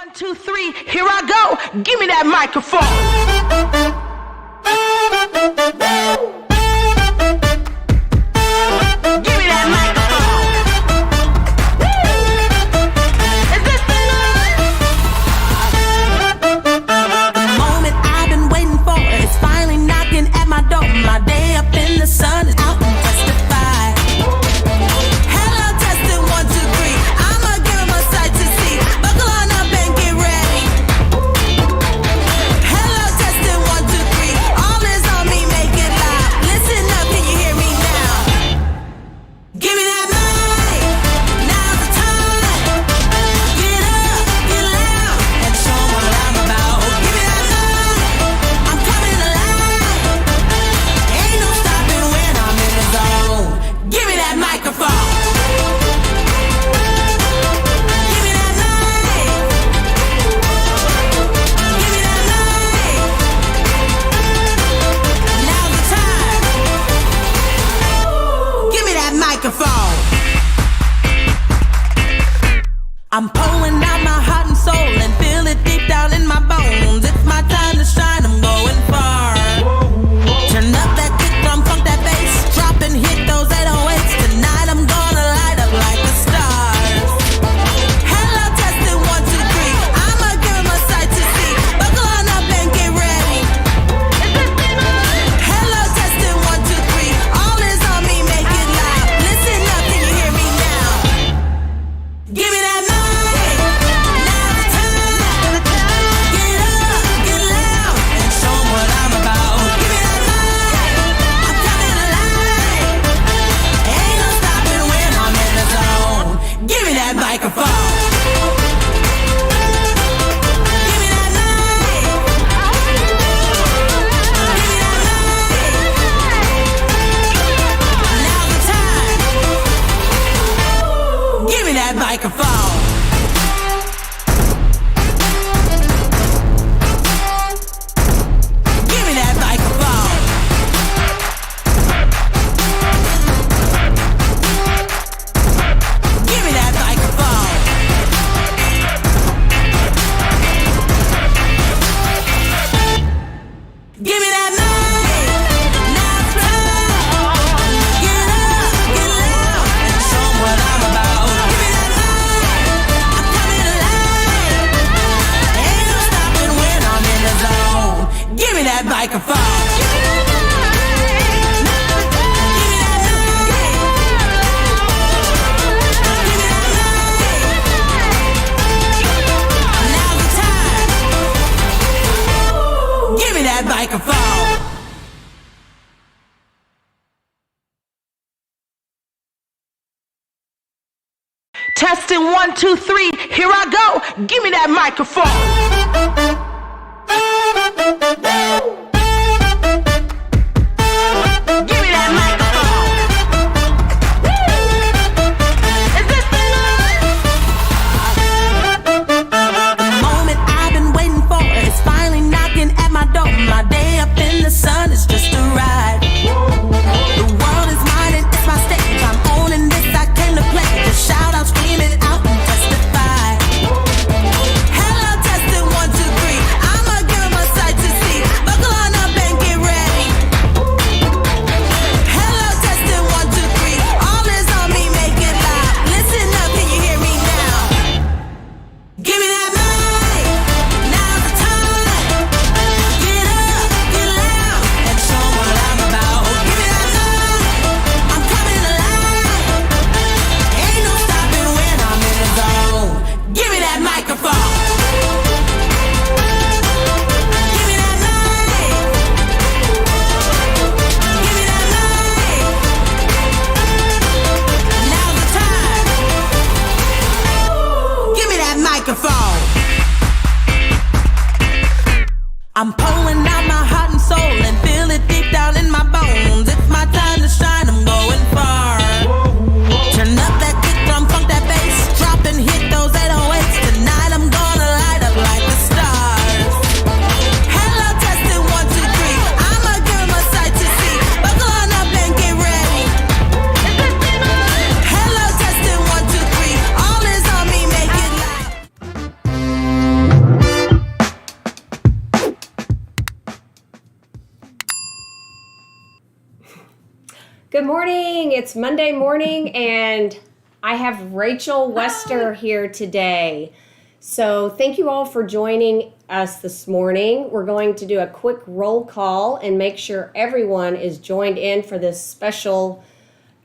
1, 2, 3, here I go. Give me that microphone. Give me that microphone. Is this thing on? The moment I've been waiting for is finally knocking at my door. My day up in the sun is out and justified. Hello, testing 1, 2, 3. I'ma give 'em a sight to see. Buckle on up and get ready. Hello, testing 1, 2, 3. All is on me, make it loud. Listen up, can you hear me now? Give me that mic. Now's the time. Get up, get loud, and show 'em what I'm about. Give me that mic. I'm coming alive. Ain't no stopping when I'm in the zone. Give me that microphone. Give me that mic. Give me that mic. Now's the time. Give me that microphone. I'm pulling out my heart and soul and feel it deep down in my bones. It's my time to shine, I'm going far. Turn up that kick drum, funk that bass, drop and hit those 808s. Tonight I'm gonna light up like the stars. Hello, testing 1, 2, 3. I'ma give 'em a sight to see. Buckle on up and get ready. Hello, testing 1, 2, 3. All is on me, make it loud. Listen up, can you hear me now? Give me that mic. Now's the time. Get up, get loud, and show 'em what I'm about. Give me that mic. I'm coming alive. Ain't no stopping when I'm in the zone. Give me that microphone. Give me that mic. Give me that mic. Now's the time. Give me that microphone. Give me that microphone. Give me that microphone. Give me that mic. Now's the time. Get up, get loud, and show 'em what I'm about. Give me that mic. I'm coming alive. Ain't no stopping when I'm in the zone. Give me that microphone. Give me that mic. Give me that mic. Give me that mic. Now's the time. Give me that microphone. Testing 1, 2, 3, here I go. Give me that microphone. Give me that microphone. Is this thing on? The moment I've been waiting for is finally knocking at my door. My day up in the sun is just a ride. The world is mine and it's my stage. I'm owning this, I came to play. Just shout out, scream it out and testify. Hello, testing 1, 2, 3. I'ma give 'em a sight to see. Buckle on up and get ready. Hello, testing 1, 2, 3. All is on me, make it loud. Listen up, can you hear me now? Give me that mic. Now's the time. Get up, get loud, and show 'em what I'm about. Give me that mic. I'm coming alive. Ain't no stopping when I'm in the zone. Give me that microphone. Give me that mic. Give me that mic. Now's the time. Give me that microphone. I'm pulling out my heart and soul and feel it deep down in my bones. It's my time to shine, I'm going far. Turn up that kick drum, funk that bass, drop and hit those 808s. Tonight I'm gonna light up like the stars. Hello, testing 1, 2, 3. I'ma give 'em a sight to see. Buckle on up and get ready. Hello, testing 1, 2, 3. All is on me, make it loud. Good morning. It's Monday morning, and I have Rachel Wester here today. So thank you all for joining us this morning. We're going to do a quick roll call and make sure everyone is joined in for this special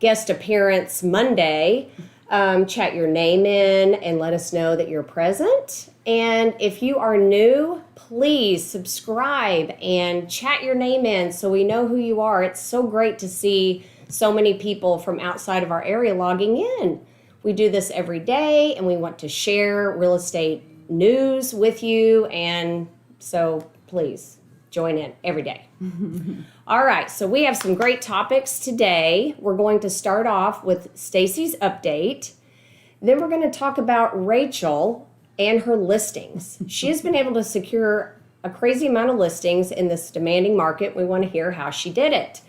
guest appearance Monday. Chat your name in and let us know that you're present. And if you are new, please subscribe and chat your name in so we know who you are. It's so great to see so many people from outside of our area logging in. We do this every day, and we want to share real estate news with you, and so please join in every day. All right, so we have some great topics today. We're going to start off with Stacey's update. Then we're going to talk about Rachel and her listings. She has been able to secure a crazy amount of listings in this demanding market. We want to hear how she did it.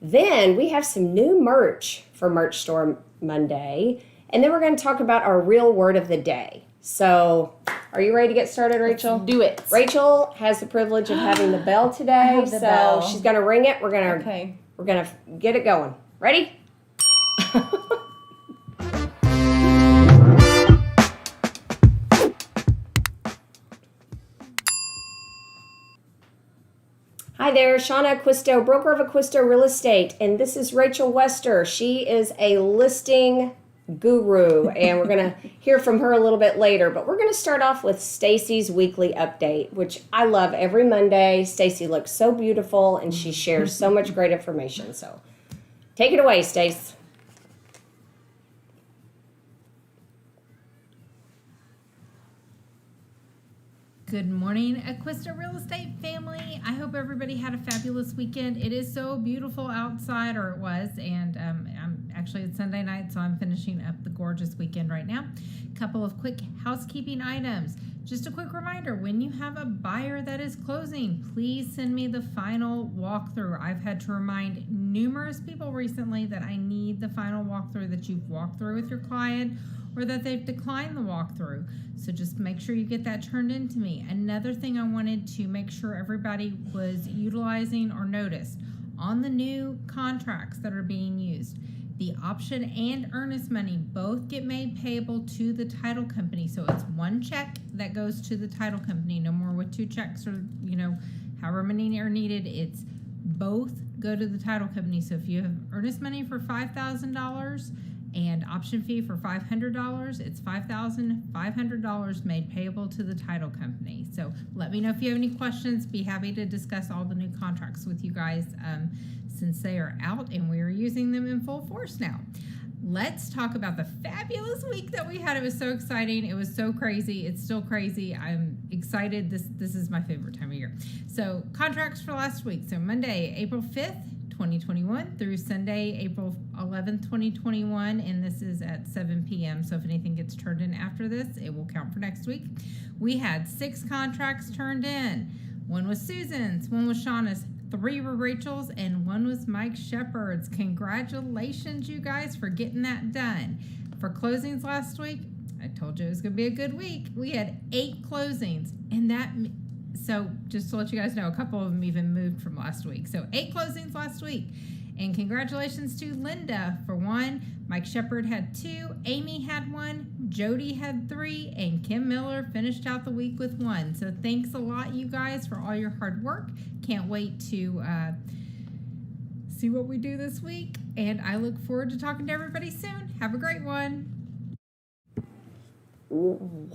Then we have some new merch for Merch Store Monday. And then we're going to talk about our real word of the day. So, are you ready to get started, Rachel? Let's do it. Rachel has the privilege of having the bell today. The bell. She's going to ring it. We're going to get it going. Ready? Hi there, Shana Acquisto, broker of Acquisto Real Estate, and this is Rachel Wester. She is a listing guru, and we're going to hear from her a little bit later, but we're going to start off with Stacey's weekly update, which I love every Monday. Stacey looks so beautiful, and she shares so much great information, so take it away, Stace. Good morning, Acquisto Real Estate family. I hope everybody had a fabulous weekend. It is so beautiful outside, or it was, and it's Sunday night, so I'm finishing up the gorgeous weekend right now. Couple of quick housekeeping items. Just a quick reminder, when you have a buyer that is closing, please send me the final walkthrough. I've had to remind numerous people recently that I need the final walkthrough that you've walked through with your client, or that they've declined the walkthrough. So just make sure you get that turned into me. Another thing I wanted to make sure everybody was utilizing or noticed, on the new contracts that are being used, the option and earnest money both get made payable to the title company. So it's one check that goes to the title company, no more with two checks or, however many are needed. It's both go to the title company. So if you have earnest money for $5,000 and option fee for $500, it's $5,500 made payable to the title company. So let me know if you have any questions. Be happy to discuss all the new contracts with you guys since they are out and we are using them in full force now. Let's talk about the fabulous week that we had. It was so exciting. It was so crazy. It's still crazy. I'm excited. This is my favorite time of year. So contracts for last week. So Monday, April 5th, 2021 through Sunday, April 11th, 2021, and this is at 7 p.m. So if anything gets turned in after this, it will count for next week. We had 6 contracts turned in. 1 was Susan's, 1 was Shana's, 3 were Rachel's, and 1 was Mike Shepard's. Congratulations, you guys, for getting that done. For closings last week, I told you it was going to be a good week. We had 8 closings, and so just to let you guys know, a couple of them even moved from last week. So 8 closings last week. And congratulations to Linda for 1. Mike Shepard had 2. Amy had 1. Jody had 3. And Kim Miller finished out the week with 1. So thanks a lot, you guys, for all your hard work. Can't wait to see what we do this week. And I look forward to talking to everybody soon. Have a great one. Ooh.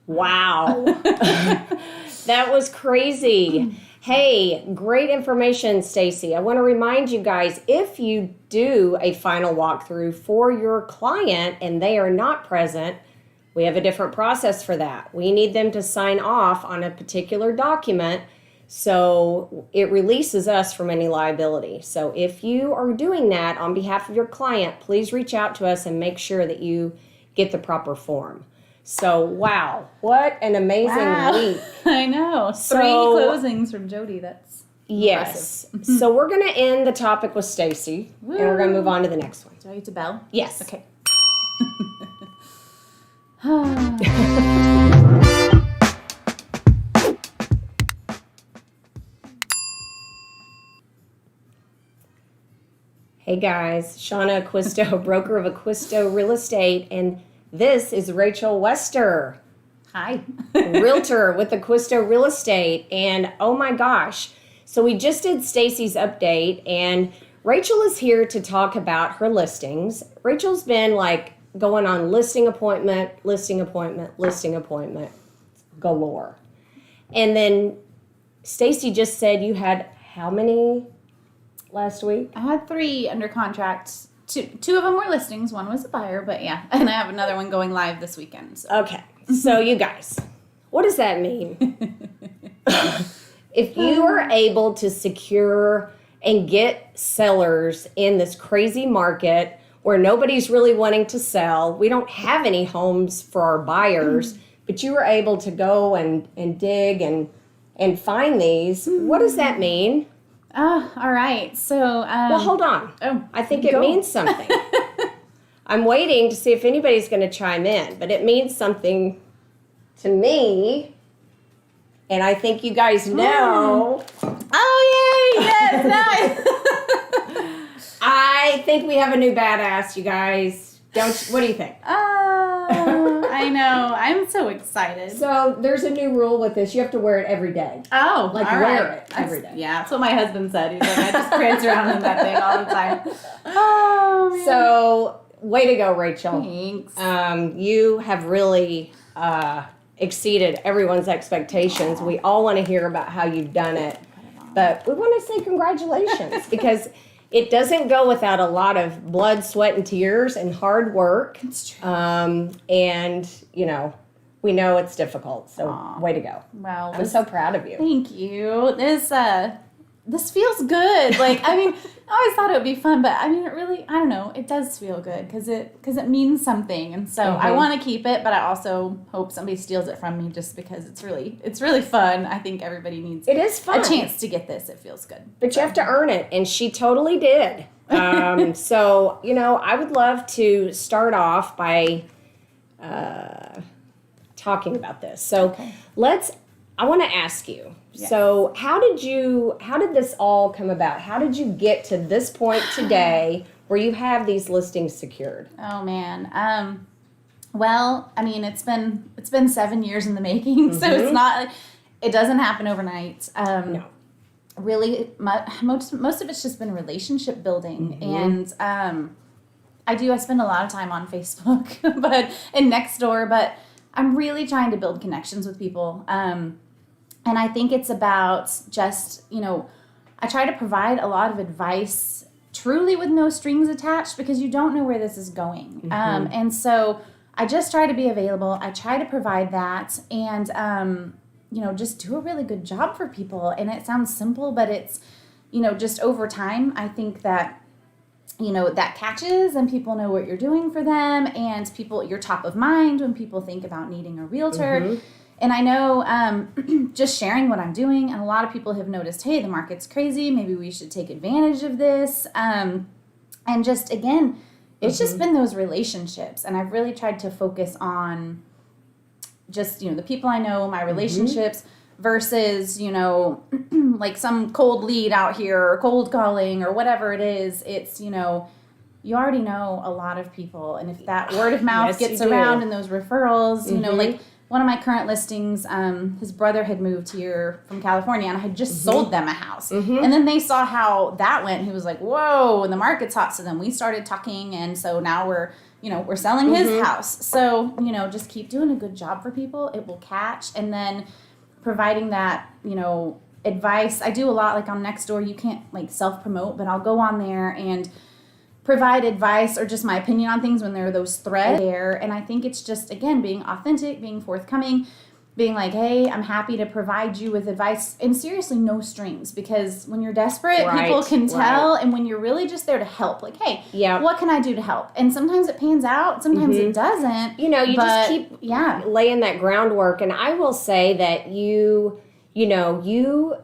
Wow. That was crazy. Hey, great information, Stacey. I want to remind you guys, if you do a final walkthrough for your client and they are not present, we have a different process for that. We need them to sign off on a particular document so it releases us from any liability. So if you are doing that on behalf of your client, please reach out to us and make sure that you get the proper form. So, wow, what an amazing week. I know. 3 closings from Jody. That's yes. So we're going to end the topic with Stacey, and we're going to move on to the next one. Do I get to bell? Yes. Okay. Hey guys, Shana Acquisto, broker of Acquisto Real Estate, and this is Rachel Wester, Hi. realtor with Acquisto Real Estate. And oh my gosh, so we just did Stacey's update, and Rachel is here to talk about her listings. Rachel's been like going on listing appointment galore. And then Stacey just said you had how many last week? I had 3 under contract. Two of them were listings. One was a buyer, but yeah. And I have another one going live this weekend. So. Okay, so you guys, what does that mean? If you are able to secure and get sellers in this crazy market where nobody's really wanting to sell, we don't have any homes for our buyers, but you were able to go and dig and find these, what does that mean? All right. So, Well, hold on. Oh, I think it go. means something. I'm waiting to see if anybody's going to chime in, but it means something to me. And I think you guys know. Oh, yay! Yes, nice. I think we have a new badass, you guys. What do you think? I know. I'm so excited. So there's a new rule with this. You have to wear it every day. Oh, Like all wear right. it every day. Yeah, that's what my husband said. He's like, I just prance around in that thing all the time. Oh, man. So way to go, Rachel. Thanks. You have really exceeded everyone's expectations. We all want to hear about how you've done it. But we want to say congratulations because it doesn't go without a lot of blood, sweat, and tears and hard work. It's true. And, you know, we know it's difficult. So way to go. Well, I'm so proud of you. thank you. This feels good. Like, I mean, I always thought it would be fun, but I mean, it really, I don't know, it does feel good because it means something. And so I want to keep it, but I also hope somebody steals it from me just because it's really fun. I think everybody needs It is fun. a chance to get this. It feels good. But you have to earn it, and she totally did. So, you know, I would love to start off by talking about this. So I want to ask you. Yes. So how did this all come about? How did you get to this point today where you have these listings secured? Oh man. Well, I mean, it's been 7 years in the making, so it's not, it doesn't happen overnight. No. Really, most of it's just been relationship building, and I spend a lot of time on Facebook, and Nextdoor, but I'm really trying to build connections with people. And I think it's about just, you know, I try to provide a lot of advice truly with no strings attached because you don't know where this is going. And so I just try to be available. I try to provide that and, you know, just do a really good job for people. And it sounds simple, but it's, you know, just over time, I think that, you know, that catches and people know what you're doing for them and you're top of mind when people think about needing a realtor. And I know just sharing what I'm doing, and a lot of people have noticed, hey, the market's crazy. Maybe we should take advantage of this. And just, again, it's just been those relationships. And I've really tried to focus on just, you know, the people I know, my relationships versus, you know, like some cold lead out here or cold calling or whatever it is. It's, you know, you already know a lot of people. And if that word of mouth gets around and those referrals, you know, like, one of my current listings, his brother had moved here from California, and I had just sold them a house. And then they saw how that went. He was like, whoa, and the market's hot. So then we started talking, and so now we're selling his house. So, you know, just keep doing a good job for people. It will catch. And then providing that, you know, advice. I do a lot, like on Nextdoor. You can't, like, self-promote, but I'll go on there and provide advice or just my opinion on things when there are those threads there. And I think it's just, again, being authentic, being forthcoming, being like, hey, I'm happy to provide you with advice, and seriously, no strings, because when you're desperate, people can tell, and when you're really just there to help, like, hey, what can I do to help? And sometimes it pans out, sometimes it doesn't. You know, just keep laying that groundwork. And I will say that you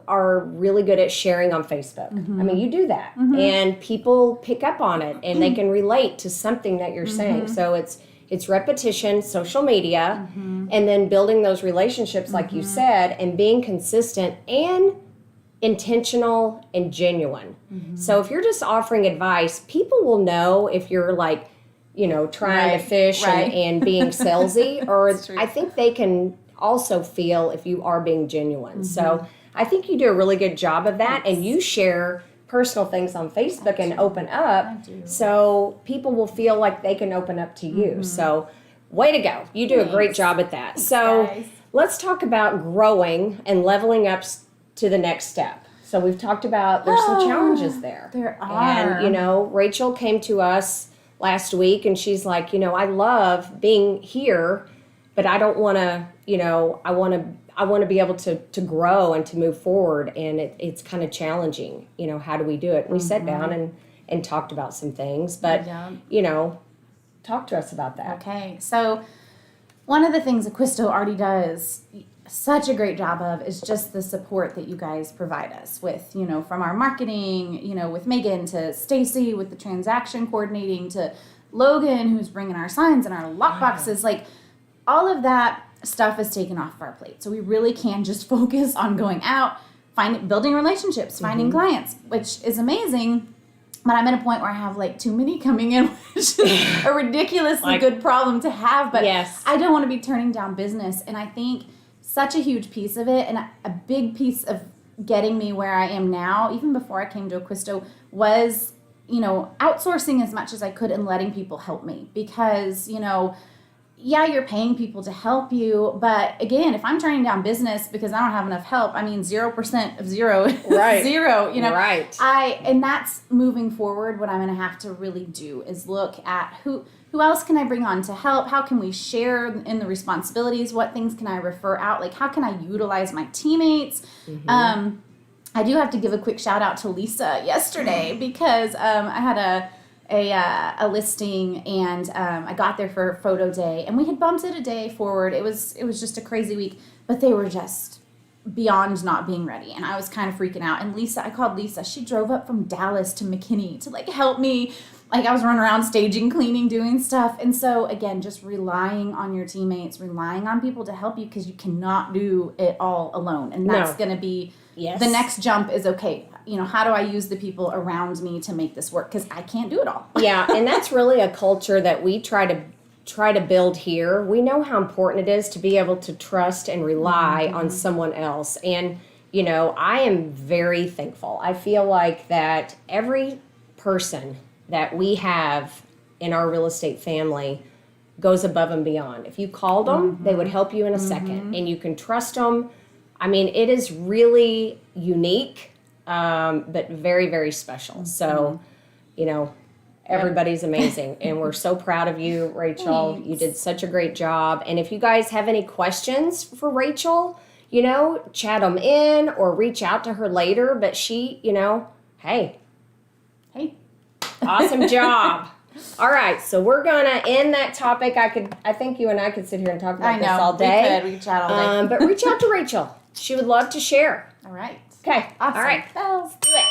are really good at sharing on Facebook. I mean, you do that. And people pick up on it, and they can relate to something that you're saying. So it's repetition, social media, and then building those relationships, like you said, and being consistent and intentional and genuine. So if you're just offering advice, people will know if you're like, trying to fish and being salesy, or I think they can also feel if you are being genuine. So I think you do a really good job of that, and you share personal things on Facebook and open up, so people will feel like they can open up to you. So way to go. You do a great job at that. So let's talk about growing and leveling up to the next step. So we've talked about there's some challenges there. There are. And, Rachel came to us last week and she's like, I love being here, but I don't want to, I want to be able to grow and to move forward. And it's kind of challenging. How do we do it? We sat down and talked about some things, but, talk to us about that. Okay. So one of the things Acquisto already does such a great job of is just the support that you guys provide us with, from our marketing, with Megan to Stacey with the transaction coordinating to Logan, who's bringing our signs and our lock boxes. Like all of that stuff is taken off of our plate. So we really can just focus on going out, building relationships, finding clients, which is amazing. But I'm at a point where I have like too many coming in, which is a ridiculously good problem to have. But I don't want to be turning down business. And I think such a huge piece of it, and a big piece of getting me where I am now, even before I came to Acquisto, was, outsourcing as much as I could and letting people help me. Because, you're paying people to help you, but again, if I'm turning down business because I don't have enough help, 0% of zero is zero, Right. And that's moving forward. What I'm going to have to really do is look at who else can I bring on to help? How can we share in the responsibilities? What things can I refer out? Like, how can I utilize my teammates? I do have to give a quick shout out to Lisa yesterday because I had a listing and I got there for photo day and we had bumped it a day forward. It was just a crazy week, but they were just beyond not being ready, and I was kind of freaking out. And I called Lisa. She drove up from Dallas to McKinney to like help me. Like I was running around staging, cleaning, doing stuff. And so again, just relying on your teammates, relying on people to help you, because you cannot do it all alone. And that's going to be the next jump is, okay, how do I use the people around me to make this work? Because I can't do it all. Yeah, and that's really a culture that we try to build here. We know how important it is to be able to trust and rely on someone else. And, I am very thankful. I feel like that every person that we have in our real estate family goes above and beyond. If you called them, they would help you in a second, and you can trust them. I mean, it is really unique, but very, very special. So, everybody's amazing, and we're so proud of you, Rachel. Thanks. You did such a great job. And if you guys have any questions for Rachel, chat them in or reach out to her later. But she, hey. Awesome job. All right, so we're gonna end that topic. I think you and I could sit here and talk about this all day. We could chat all day. But reach out to Rachel. She would love to share. All right. Okay. Awesome. All right. Bells. Do it.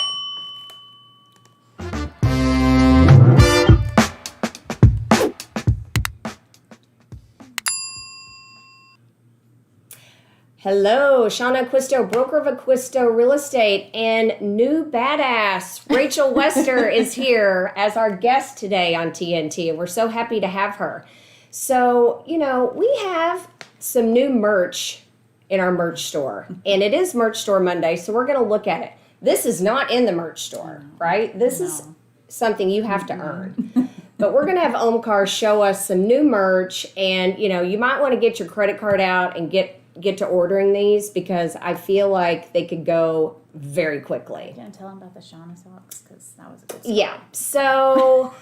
Hello, Shana Acquisto, broker of Acquisto Real Estate, and new BadAss, Rachel Wester, is here as our guest today on TNT, and we're so happy to have her. So, we have some new merch in our merch store, and it is Merch Store Monday, so we're going to look at it. This is not in the merch store, right? This is something you have to earn. But we're going to have Omkar show us some new merch, and, you might want to get your credit card out and get to ordering these, because I feel like they could go very quickly. You gonna tell them about the Shana socks? Because that was a good story. Yeah. So,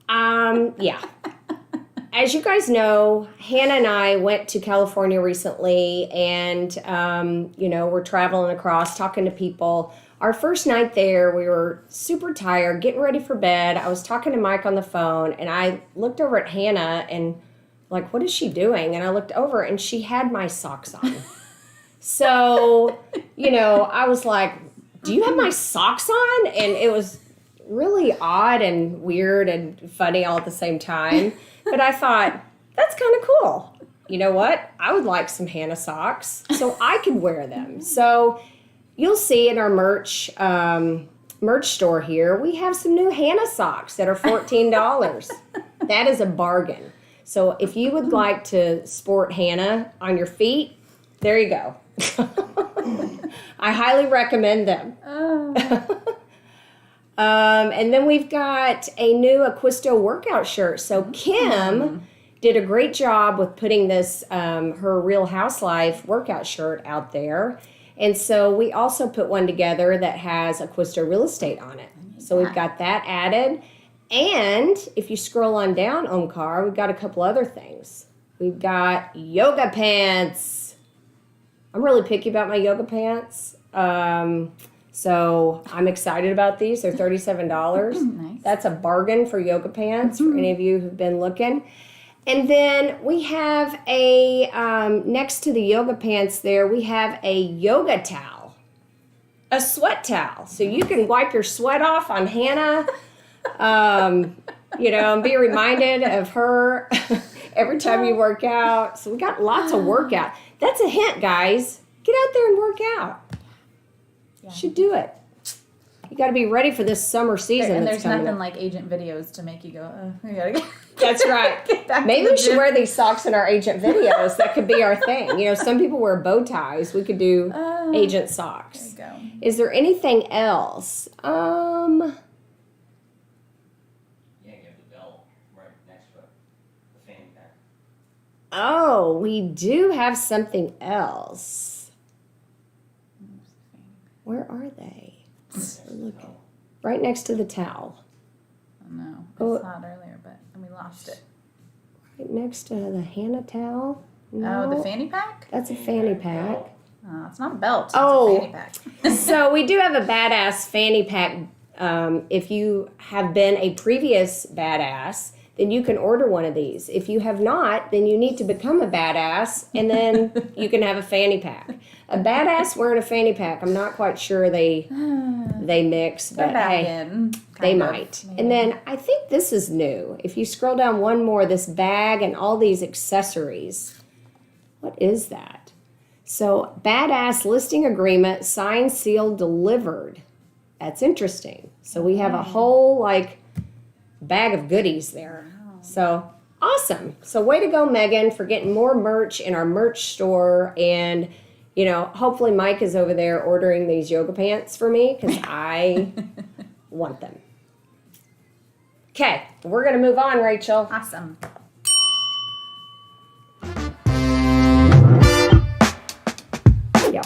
yeah. As you guys know, Hannah and I went to California recently, and, we're traveling across, talking to people. Our first night there, we were super tired, getting ready for bed. I was talking to Mike on the phone, and I looked over at Hannah and like, what is she doing? And I looked over and she had my socks on. So, I was like, do you have my socks on? And it was really odd and weird and funny all at the same time. But I thought, that's kind of cool. You know what? I would like some Hannah socks so I could wear them. So, you'll see in our merch store here, we have some new Hannah socks that are $14. That is a bargain. So if you would like to sport Hannah on your feet, there you go. I highly recommend them. And then we've got a new Acquisto workout shirt. So Kim did a great job with putting this, her Real Housewife workout shirt out there. And so we also put one together that has Acquisto Real Estate on it. So we've got that added. And if you scroll on down, Omkar, we've got a couple other things. We've got yoga pants. I'm really picky about my yoga pants. So I'm excited about these. They're $37. Nice. That's a bargain for yoga pants for any of you who've been looking. And then we have a, next to the yoga pants there, we have a yoga towel, a sweat towel. So you can wipe your sweat off on Hannah, you know, and be reminded of her every time you work out. So we got lots of workout. That's a hint, guys. Get out there and work out. Yeah. Should do it. You got to be ready for this summer season. And that's there's coming nothing up. like agent videos to make you go, oh, I gotta get. That's right. Get back to Maybe the we should gym. wear these socks in our agent videos. That could be our thing. You know, some people wear bow ties. We could do agent socks. There you go. Is there anything else? Yeah, you have the belt right next to it. The fanny pack. Oh, we do have something else. Where are they? We're looking. Right next to the towel. Oh no, I Oh. saw it earlier, but we lost it. Right next to the Hannah towel. Oh, No, the fanny pack? that's a fanny pack. Oh, it's not a belt. It's Oh. a fanny pack. So we do have a BadAss fanny pack. If you have been a previous BadAss, then you can order one of these. If you have not, then you need to become a BadAss, and then you can have a fanny pack. A BadAss wearing a fanny pack, I'm not quite sure they mix, They're but back hey, in. they kind of, might. maybe. And then I think this is new. If you scroll down one more, this bag and all these accessories. What is that? So, BadAss listing agreement, signed, sealed, delivered. That's interesting. So we have a whole like bag of goodies there. So awesome. So way to go, Megan, for getting more merch in our merch store. And, you know, hopefully Mike is over there ordering these yoga pants for me because I want them. Okay, we're going to move on, Rachel. Awesome. Yeah.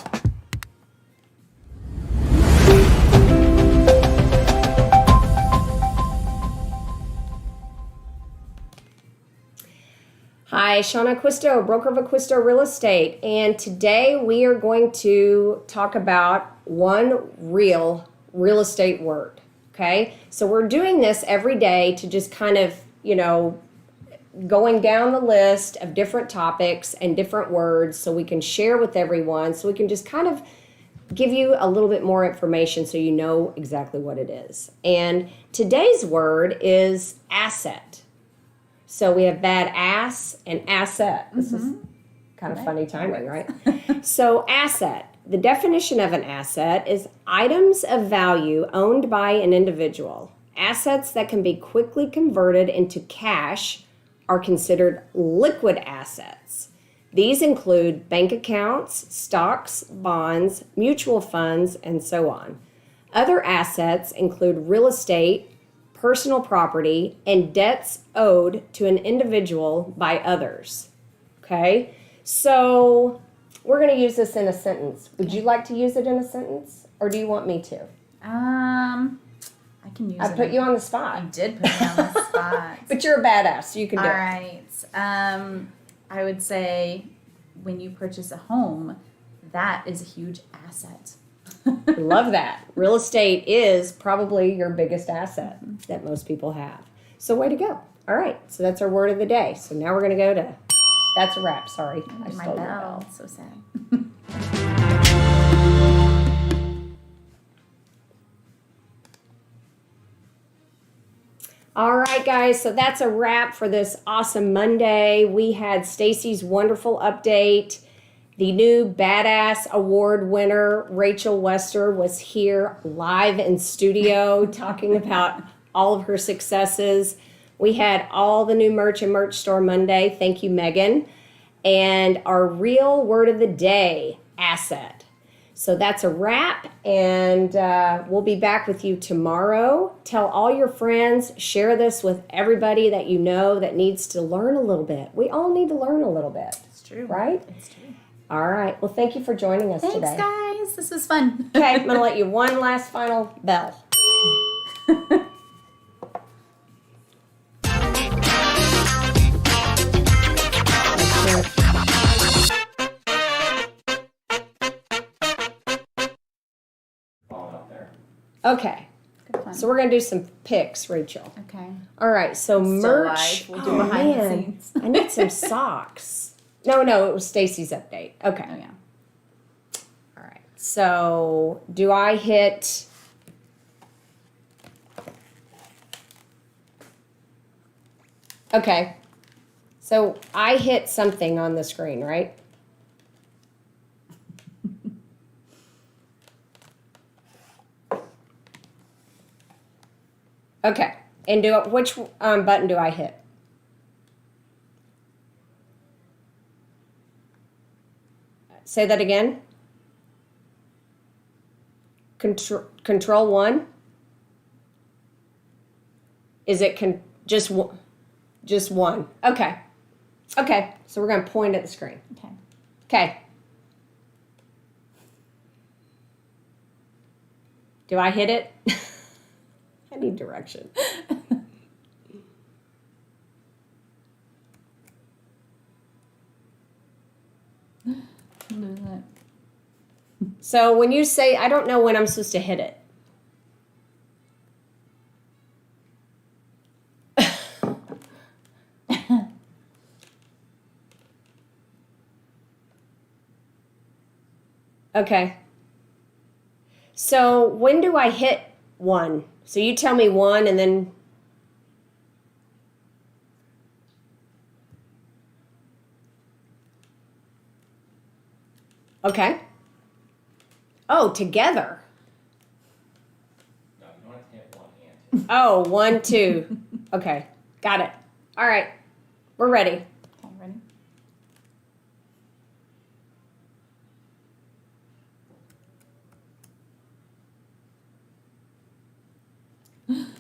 Hi, Shana Acquisto, broker of Acquisto Real Estate, and today we are going to talk about one real estate word, okay? So we're doing this every day to just kind of, you know, going down the list of different topics and different words so we can share with everyone, so we can just kind of give you a little bit more information so you know exactly what it is. And today's word is asset. So we have BadAss and asset. This is kind of funny timing, right? So asset. The definition of an asset is items of value owned by an individual. Assets that can be quickly converted into cash are considered liquid assets. These include bank accounts, stocks, bonds, mutual funds, and so on. Other assets include real estate, personal property, and debts owed to an individual by others. Okay? So we're going to use this in a sentence. Would you like to use it in a sentence, or do you want me to? I can use it. I put you on the You spot. did put me on the spot. But you're a badass, so you can do All it. right. I would say when you purchase a home, that is a huge asset. Love that. Real estate is probably your biggest asset that most people have. So way to go. All right. So that's our word of the day. So now we're going to go to, that's a wrap. Sorry. I My stole your bell. bell. So sad. All right, guys. So that's a wrap for this awesome Monday. We had Stacey's wonderful update. The new BadAss Award winner, Rachel Wester, was here live in studio talking about all of her successes. We had all the new merch in Merch Store Monday. Thank you, Megan. And our real word of the day, asset. So that's a wrap, and we'll be back with you tomorrow. Tell all your friends, share this with everybody that you know that needs to learn a little bit. We all need to learn a little bit. It's true. Right? It's true. All right. Well, thank you for joining us Thanks, today. guys. This was fun. Okay, I'm going to let you one last final bell. Falling up there. Okay. Good fun. So we're going to do some picks, Rachel. Okay. All right. So Still merch. live. We'll do behind the scenes. I need some socks. No, it was Stacey's update. Okay. Oh, yeah. All right. So do I hit... Okay. So I hit something on the screen, right? Okay. And which button do I hit? Say that again. Control 1. Is it just one? Okay. Okay. So we're going to point at the screen. Okay. Okay. Do I hit it? I need direction. Lose it. So when you say, I don't know when I'm supposed to hit it. Okay. So when do I hit 1? So you tell me 1 and then... Okay. Oh, together. No, you don't have to hit one hand. Oh, 1, 2. Okay. Got it. All right. We're ready. Okay, ready?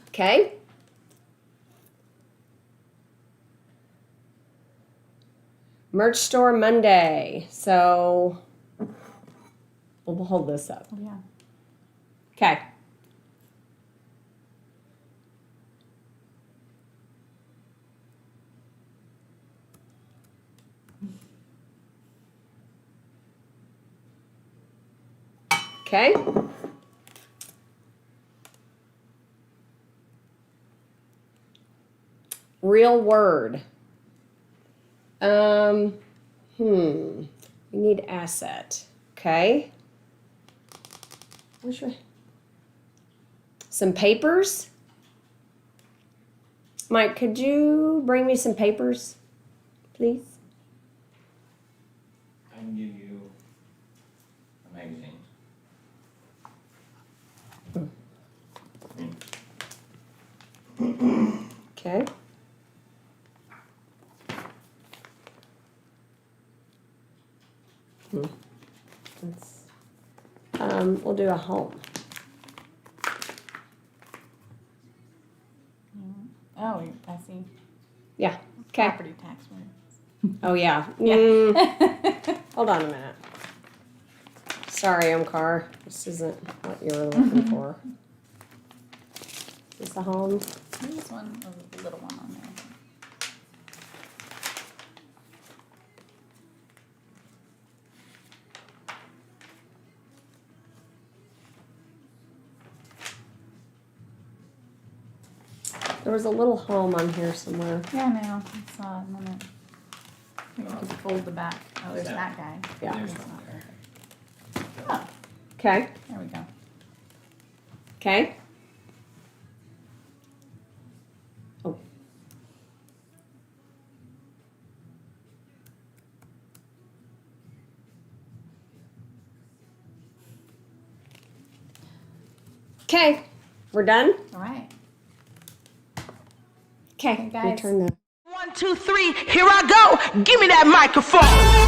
Okay. Merch Store Monday. So we'll hold this up. Oh, yeah. Okay. Okay. Real word. We need asset. Okay. Which way? Some papers. Mike, could you bring me some papers, please? I can give you a magazine. Okay. Let's, we'll do a home. Oh, I see. Yeah. Okay. Property tax one. Oh, yeah. Hold on a minute. Sorry, car. This isn't what you were looking for. Is the home? This one, a little one on there. There was a little home on here somewhere. Yeah, I know. I saw it in a minute. You can fold the back. Oh, there's that guy. Yeah. There's one there. Oh, Okay. there we go. Okay. Oh. Okay, we're done? All right. Okay, guys. return the... 1, 2, 3, here I go. Give me that microphone.